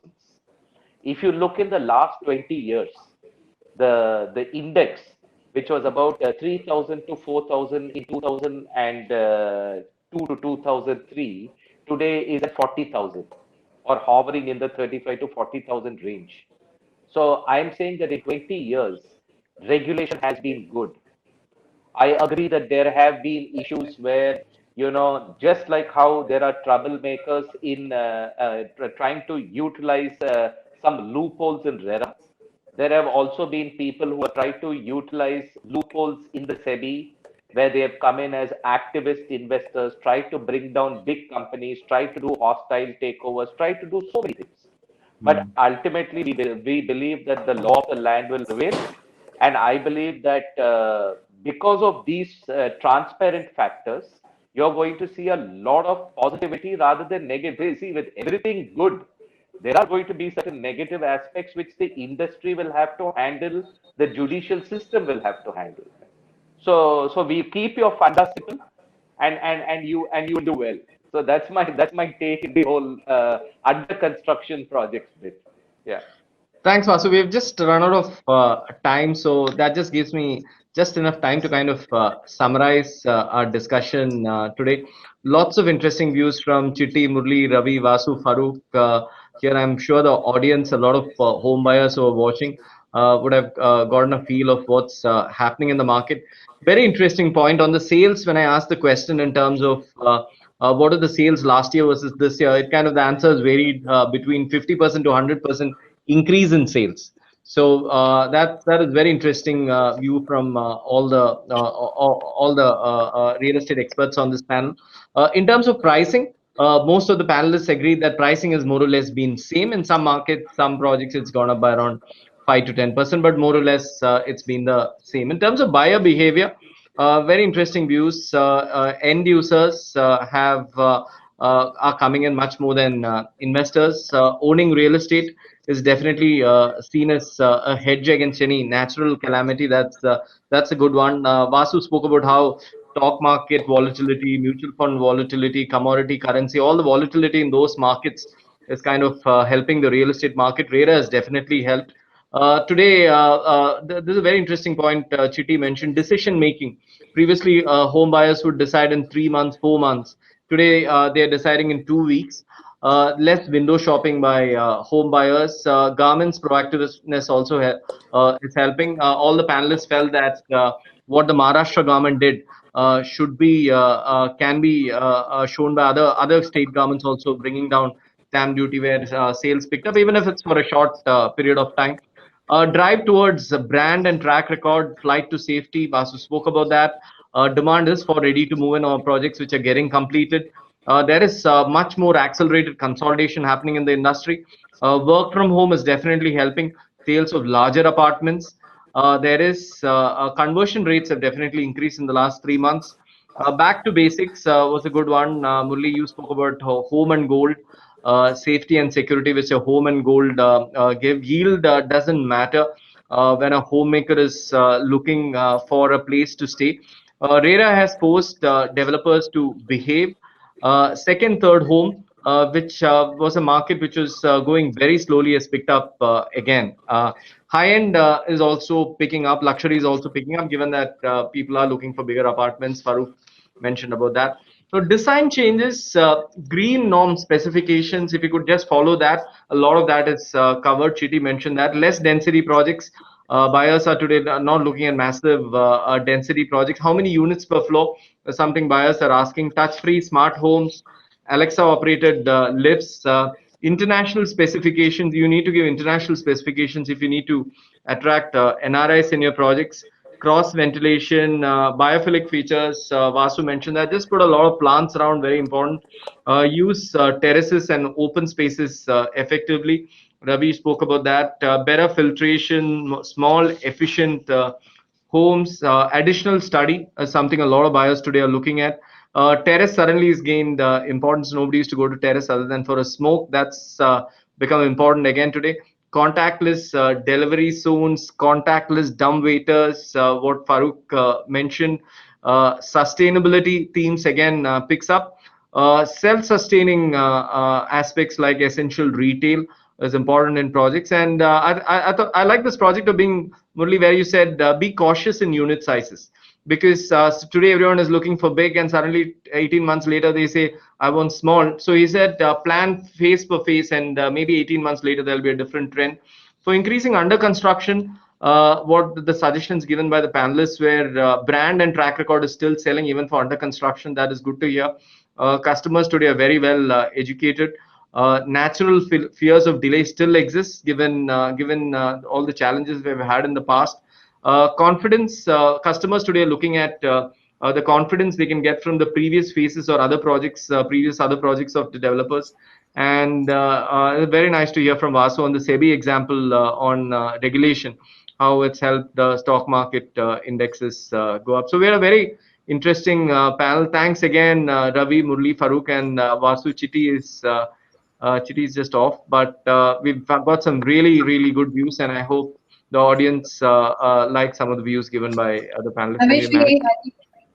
If you look in the last 20 years, the index, which was about 3,000 to 4,000 in 2002 to 2003, today is at 40,000 or hovering in the 35 to 40,000 range. So I'm saying that in 20 years, regulation has been good. I agree that there have been issues where, you know, just like how there are troublemakers in trying to utilize some loopholes in RERA, there have also been people who have tried to utilize loopholes in the SEBI, where they have come in as activist investors, tried to bring down big companies, tried to do hostile takeovers, tried to do so many things. But ultimately, we believe that the law of the land will prevail. And I believe that because of these transparent factors, you're going to see a lot of positivity rather than negativity. See, with everything good, there are going to be certain negative aspects which the industry will have to handle, the judicial system will have to handle. So we keep your funda simple, and you will do well. So that's my take in the whole under construction projects bit. Yeah. Thanks, Vasu. We've just run out of time, so that just gives me just enough time to kind of summarize our discussion today. Lots of interesting views from Chitti, Murli, Ravi, Vasu, Farooq. Here, I'm sure the audience, a lot of home buyers who are watching, would have gotten a feel of what's happening in the market. Very interesting point on the sales. When I asked the question in terms of what are the sales last year versus this year, it kind of the answers varied between 50% to 100% increase in sales. So that is very interesting view from all the real estate experts on this panel. In terms of pricing, most of the panelists agree that pricing has more or less been same. In some markets, some projects, it's gone up by around 5 to 10%, but more or less it's been the same. In terms of buyer behavior, very interesting views. End users are coming in much more than investors. Owning real estate is definitely seen as a hedge against any natural calamity. That's a good one. Vasu spoke about how stock market volatility, mutual fund volatility, commodity, currency, all the volatility in those markets is kind of helping the real estate market. RERA has definitely helped. Today, there's a very interesting point Chitti mentioned, decision making. Previously, home buyers would decide in 3 months, 4 months. Today, they're deciding in 2 weeks. Less window shopping by home buyers. Government's proactiveness also is helping. All the panelists felt that what the Maharashtra government did should be can be shown by other state governments also, bringing down stamp duty where sales picked up, even if it's for a short period of time. Drive towards brand and track record, flight to safety. Vasu spoke about that. demand is for ready to move in or projects which are getting completed. There is much more accelerated consolidation happening in the industry. Work from home is definitely helping sales of larger apartments. There is conversion rates have definitely increased in the last 3 months. Back to basics was a good one. Murli, you spoke about home and gold, safety and security, which a home and gold give. Yield doesn't matter when a homemaker is looking for a place to stay. RERA has forced developers to behave. Second, third home, which was a market which was going very slowly, has picked up again. High end is also picking up. Luxury is also picking up, given that people are looking for bigger apartments. Farooq mentioned about that. So design changes, green norm specifications. If you could just follow that, a lot of that is covered. Chiti mentioned that less density projects. Buyers are today not looking at massive density projects. How many units per floor? Something buyers are asking. Touch-free smart homes, Alexa-operated lifts, international specifications. You need to give international specifications if you need to attract NRIs in your projects. Cross ventilation, biophilic features. Vasu mentioned that. Just put a lot of plants around, very important. Use terraces and open spaces effectively. Ravi spoke about that. Better filtration, small, efficient homes. Additional study, something a lot of buyers today are looking at. Terrace suddenly has gained importance. Nobody used to go to terrace other than for a smoke. That's become important again today. Contactless delivery zones, contactless dumb waiters, what Farooq mentioned. Sustainability themes again picks up. Self-sustaining aspects like essential retail is important in projects. And I thought I like this project of being, Murli, where you said be cautious in unit sizes, because today everyone is looking for big, and suddenly 18 months later they say I want small. So he said plan phase per phase, and maybe 18 months later there'll be a different trend. For increasing under construction, what the suggestions given by the panelists were, brand and track record is still selling even for under construction. That is good to hear. Customers today are very well educated. Natural fears of delay still exists, given all the challenges we've had in the past. Confidence, customers today are looking at the confidence they can get from the previous phases or other projects, previous other projects of the developers. And very nice to hear from Vasu on the SEBI example on regulation, how it's helped the stock market indexes go up. So we had a very interesting panel. Thanks again, Ravi, Murli, Farooq, and Vasu. Chiti is just off, but we've got some really good views, and I hope the audience like some of the views given by the panelists. Ramesh,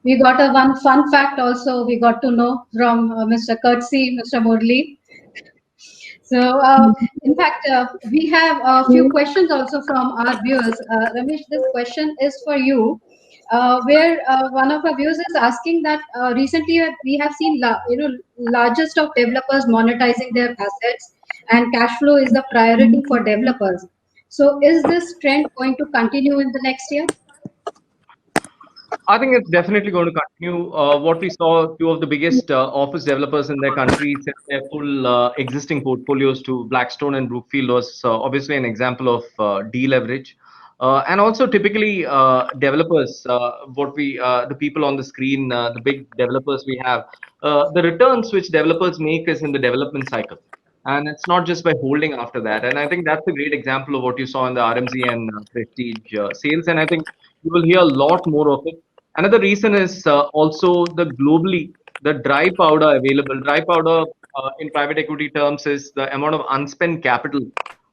we got a one fun fact also. We got to know from Mr. Kurtzi, Mr. Murli. So, in fact, we have a few questions also from our viewers. Ramesh, this question is for you, where one of our viewers is asking that recently we have seen, largest of developers monetizing their assets, and cash flow is the priority for developers. So, is this trend going to continue in the next year? I think it's definitely going to continue. What we saw, two of the biggest office developers in their country sell their full existing portfolios to Blackstone and Brookfield was obviously an example of deleverage. And also typically developers, the people on the screen, the big developers we have, the returns which developers make is in the development cycle. And it's not just by holding after that. And I think that's a great example of what you saw in the RMZ and Prestige sales. And I think you will hear a lot more of it. Another reason is also the dry powder available. Dry powder in private equity terms is the amount of unspent capital.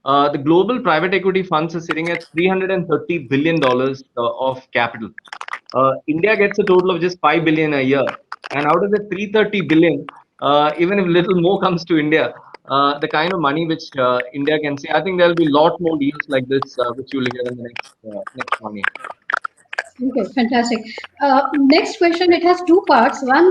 The global private equity funds are sitting at $330 billion of capital. India gets a total of just 5 billion a year. And out of the 330 billion, even if little more comes to India, the kind of money which India can see, I think there'll be a lot more deals like this, which you'll hear in the next 1 year. Okay, fantastic. Next question, it has two parts. One,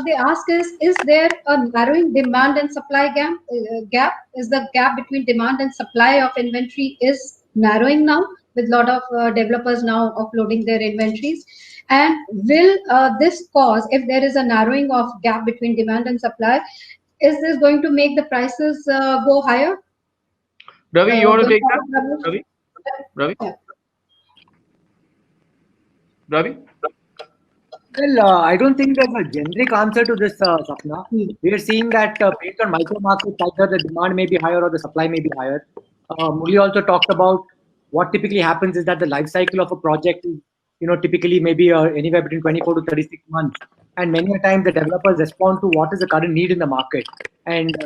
they ask is there a narrowing demand and supply gap? Is the gap between demand and supply of inventory is narrowing now, with a lot of developers now offloading their inventories? And will this cause, if there is a narrowing of gap between demand and supply, is this going to make the prices go higher? Ravi, you want to take that? Ravi? Yeah. Ravi? Well, I don't think there's a generic answer to this, Sapna. We are seeing that based on micro markets, either the demand may be higher or the supply may be higher. Murli also talked about what typically happens is that the life cycle of a project is, typically maybe anywhere between 24 to 36 months. And many a time the developers respond to what is the current need in the market. And,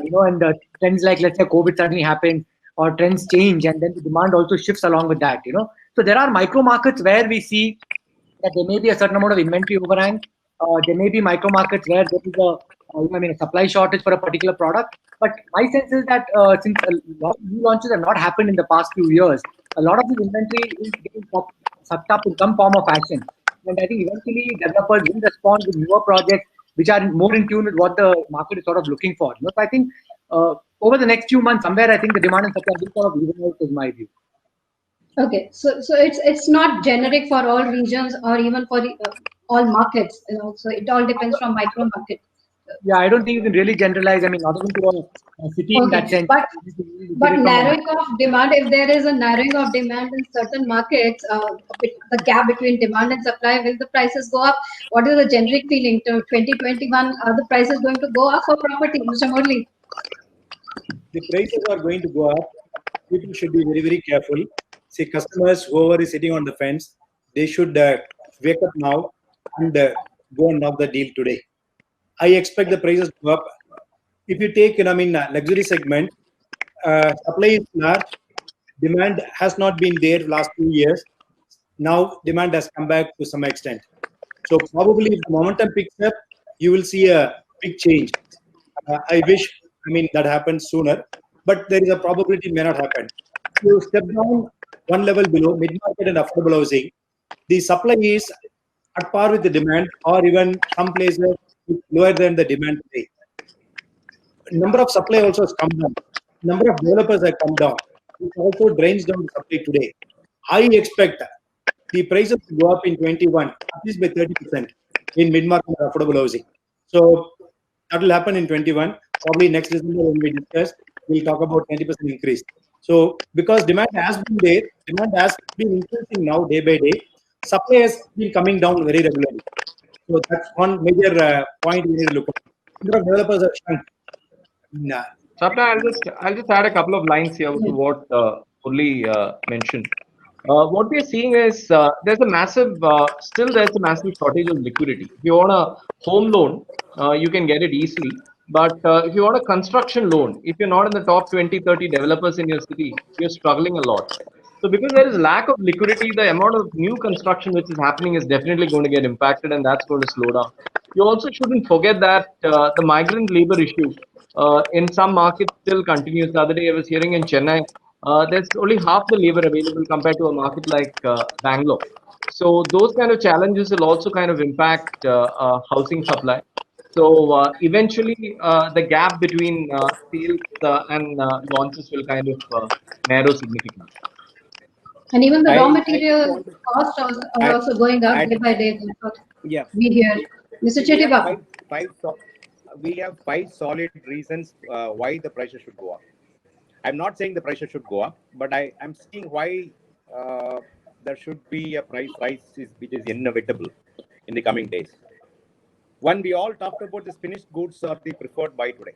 trends like, let's say, COVID suddenly happens or trends change and then the demand also shifts along with that. So there are micro markets where we see that there may be a certain amount of inventory overhang. There may be micro markets where there is a supply shortage for a particular product. But my sense is that since a lot of new launches have not happened in the past few years, a lot of this inventory is getting sucked up in some form of fashion. And I think eventually developers will respond with newer projects which are more in tune with what the market is sort of looking for. So I think over the next few months, somewhere I think the demand and supply will sort of even out, is my view. Okay, so it's not generic for all regions or even for all markets. So it all depends from micro market. Yeah, I don't think you can really generalize. I mean, not even to a city in that Okay, sense. but narrowing of demand, if there is a narrowing of demand in certain markets, the gap between demand and supply, will the prices go up? What is the generic feeling to 2021? Are the prices going to go up for property, Mr. Murli? The prices are going to go up. People should be very, very careful. See, customers, whoever is sitting on the fence, they should wake up now and go and knock the deal today. I expect the prices to go up. If you take, luxury segment, supply is large, demand has not been there last 2 years. Now demand has come back to some extent. So probably if the momentum picks up, you will see a big change. I wish, that happens sooner, but there is a probability it may not happen. You step down one level below mid-market and affordable housing, the supply is at par with the demand, or even some places lower than the demand today. Number of supply also has come down. Number of developers have come down. It also drains down the supply today. I expect the prices to go up in 21, at least by 30% in mid-market and affordable housing. So that will happen in 21. Probably next December when we discuss, we'll talk about 20% increase. So because demand has been there, demand has been increasing now day by day. Supply has been coming down very regularly. So that's one major point we need to look at. Number of developers have shrunk. Nah. Sapna, I'll just add a couple of lines here to what Murli mentioned. What we are seeing is there's a massive shortage of liquidity. If you want a home loan, you can get it easily. But if you want a construction loan, if you're not in the top 20, 30 developers in your city, you're struggling a lot. So because there is lack of liquidity, the amount of new construction which is happening is definitely going to get impacted, and that's going to slow down. You also shouldn't forget that the migrant labor issue in some markets still continues. The other day I was hearing in Chennai, there's only half the labor available compared to a market like Bangalore. So those kind of challenges will also kind of impact housing supply. So eventually, the gap between sales and launches will kind of narrow significantly. And even the raw I material costs are also going up day by day. Yeah. We hear. Mr. We have Chetiba. we have five solid reasons why the prices should go up. I'm not saying the prices should go up, but I'm seeing why there should be a price rise which is inevitable in the coming days. One, we all talked about this finished goods are the preferred buy today.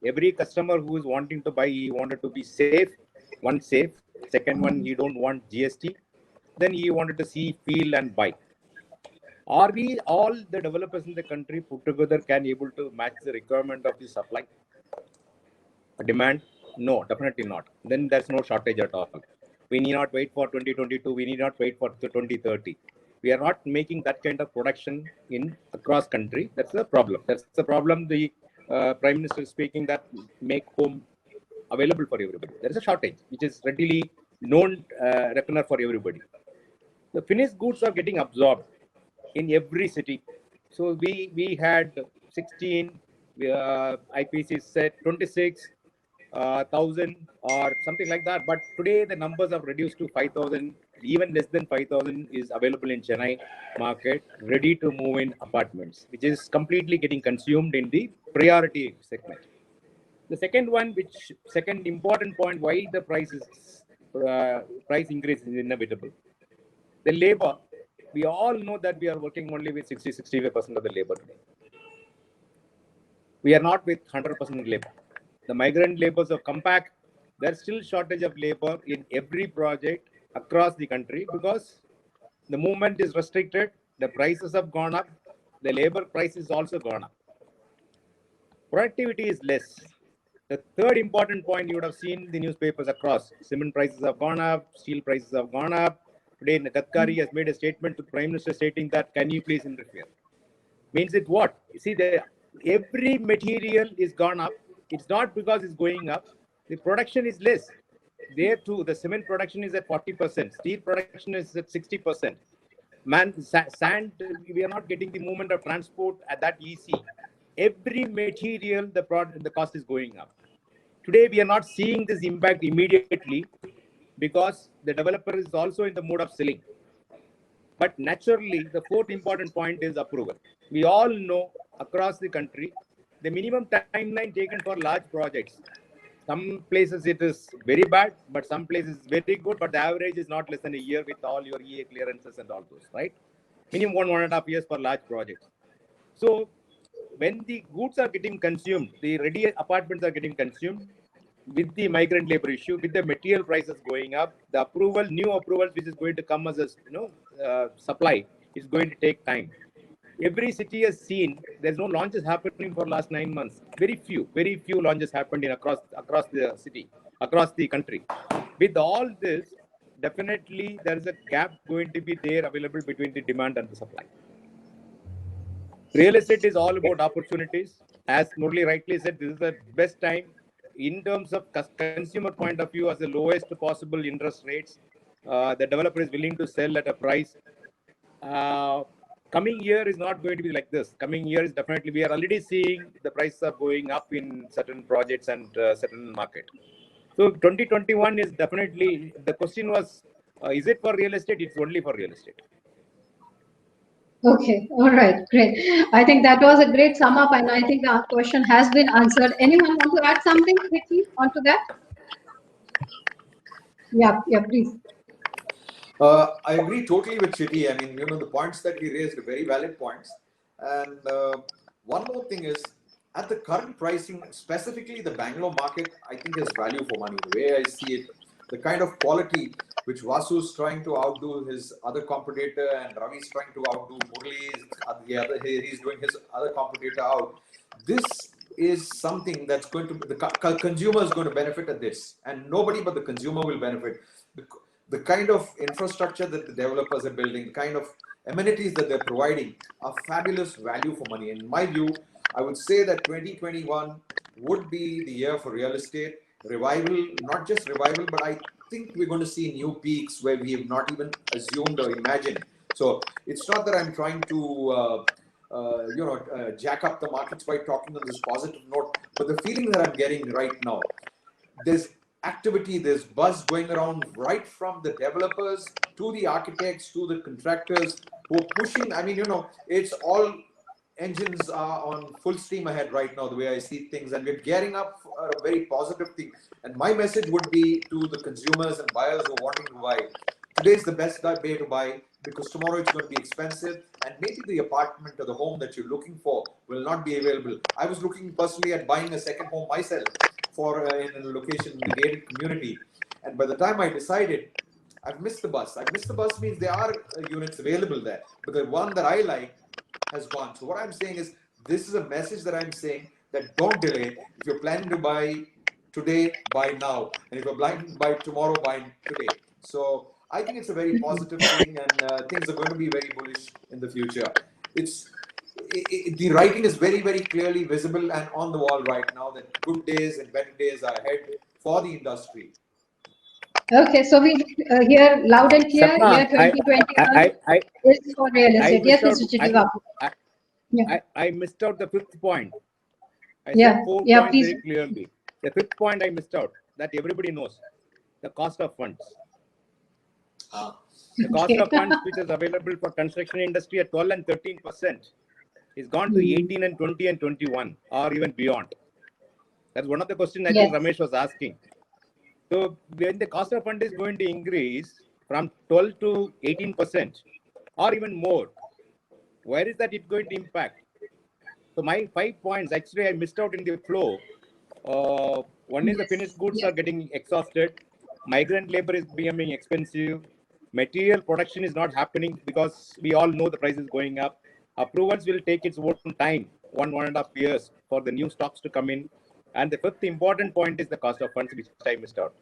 Every customer who is wanting to buy, he wanted to be safe. One, safe. Second one, he don't want GST. Then he wanted to see, feel, and buy. Are we all the developers in the country put together can able to match the requirement of the supply? Demand? No, definitely not. Then there's no shortage at all. We need not wait for 2022. We need not wait for 2030. We are not making that kind of production in across country. That's the problem. That's the problem. The Prime Minister is speaking that make home available for everybody. There is a shortage, which is readily known reckoner for everybody. The finished goods are getting absorbed in every city. So we had 16, IPC said 26,000 or something like that. But today the numbers have reduced to 5,000. Even less than 5,000 is available in Chennai market, ready to move in apartments, which is completely getting consumed in the priority segment. The second important point why the price increase is inevitable. The labor, We all know that we are working only with 60-65% of the labor today. We are not with 100% labor. The migrant laborers have come back. There's still shortage of labor in every project across the country because the movement is restricted. The prices have gone up. The labor price is also gone up. Productivity is less. The third important point you would have seen the newspapers across. Cement prices have gone up. Steel prices have gone up. Today, Gadkari has made a statement to the Prime Minister stating that, can you please interfere? Means it what? You see, every material is gone up. It's not because it's going up. The production is less. There too, the cement production is at 40%. Steel production is at 60%. Sand, we are not getting the movement of transport at that easy. Every material, the cost is going up. Today, we are not seeing this impact immediately because the developer is also in the mood of selling. But naturally, the fourth important point is approval. We all know across the country, the minimum timeline taken for large projects. Some places it is very bad, but some places very good, but the average is not less than a year with all your EA clearances and all those, right? Minimum 1.5 years for large projects. So when the goods are getting consumed, the ready apartments are getting consumed, with the migrant labor issue, with the material prices going up, the approval, new approvals, which is going to come as a supply, is going to take time. Every city has seen there's no launches happening for last 9 months. Very few launches happened in across the city, across the country. With all this, definitely there is a gap going to be there available between the demand and the supply. Real estate is all about opportunities. As Murli rightly said, this is the best time in terms of consumer point of view, as the lowest possible interest rates. The developer is willing to sell at a price. Coming year is not going to be like this. Coming year is definitely, we are already seeing the prices are going up in certain projects and certain market. So 2021 is definitely, the question was, is it for real estate? It's only for real estate. Okay, all right, great. I think that was a great sum up, and I think our question has been answered. Anyone want to add something quickly onto that? Yeah, please. I agree totally with Chitty. I mean, the points that he raised are very valid points. And one more thing is, at the current pricing, specifically the Bangalore market, I think is value for money. The way I see it, the kind of quality which Vasu is trying to outdo his other competitor, and Ravi is trying to outdo Murli, he's doing his other competitor out. This is something that's going to, the consumer is going to benefit at this, and nobody but the consumer will benefit. The kind of infrastructure that the developers are building, the kind of amenities that they're providing are fabulous value for money. In my view, I would say that 2021 would be the year for real estate revival, not just revival, but I think we're going to see new peaks where we have not even assumed or imagined. So it's not that I'm trying to jack up the markets by talking on this positive note, but the feeling that I'm getting right now, there's activity, there's buzz going around right from the developers to the architects to the contractors who are pushing. I mean, it's all engines are on full steam ahead right now, the way I see things, and we're gearing up for a very positive thing. And my message would be to the consumers and buyers who are wanting to buy, today is the best day to buy, because tomorrow it's going to be expensive, and maybe the apartment or the home that you're looking for will not be available. I was looking personally at buying a second home myself for in a location in the gated community, and by the time I decided, I've missed the bus. I've missed the bus means there are units available there, but the one that I like has gone. So what I'm saying is, this is a message that I'm saying, that don't delay. If you're planning to buy today, buy now, and if you're planning to buy tomorrow, buy today. So I think it's a very positive thing, and things are going to be very bullish in the future. The writing is very, very clearly visible and on the wall right now, that good days and better days are ahead for the industry. Okay, so we hear loud and clear. Sapna, Year 2021 is for real estate. Yes, Mr. Chitty. I missed out the fifth point. I Yeah, said 4 yeah, points please. very clearly. The fifth point I missed out, that everybody knows, the cost of funds. The cost of funds which is available for construction industry at 12 and 13% is gone to 18 and 20 and 21 or even beyond. That's one of the questions I think Ramesh was asking. So when the cost of fund is going to increase from 12 to 18%, or even more? Where is that it going to impact? So my 5 points, actually I missed out in the flow. One is the finished goods are getting exhausted. Migrant labor is becoming expensive. Material production is not happening because we all know the price is going up. Approvals will take its own time, 1.5 years for the new stocks to come in. And the fifth important point is the cost of funds, which I missed out.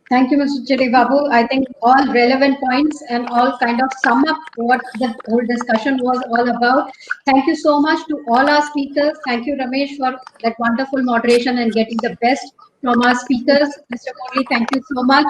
Thank you, Mr. Chitty Babu. I think all relevant points and all kind of sum up what the whole discussion was all about. Thank you so much to all our speakers. Thank you, Ramesh, for that wonderful moderation and getting the best from our speakers. Mr. Murli, thank you so much.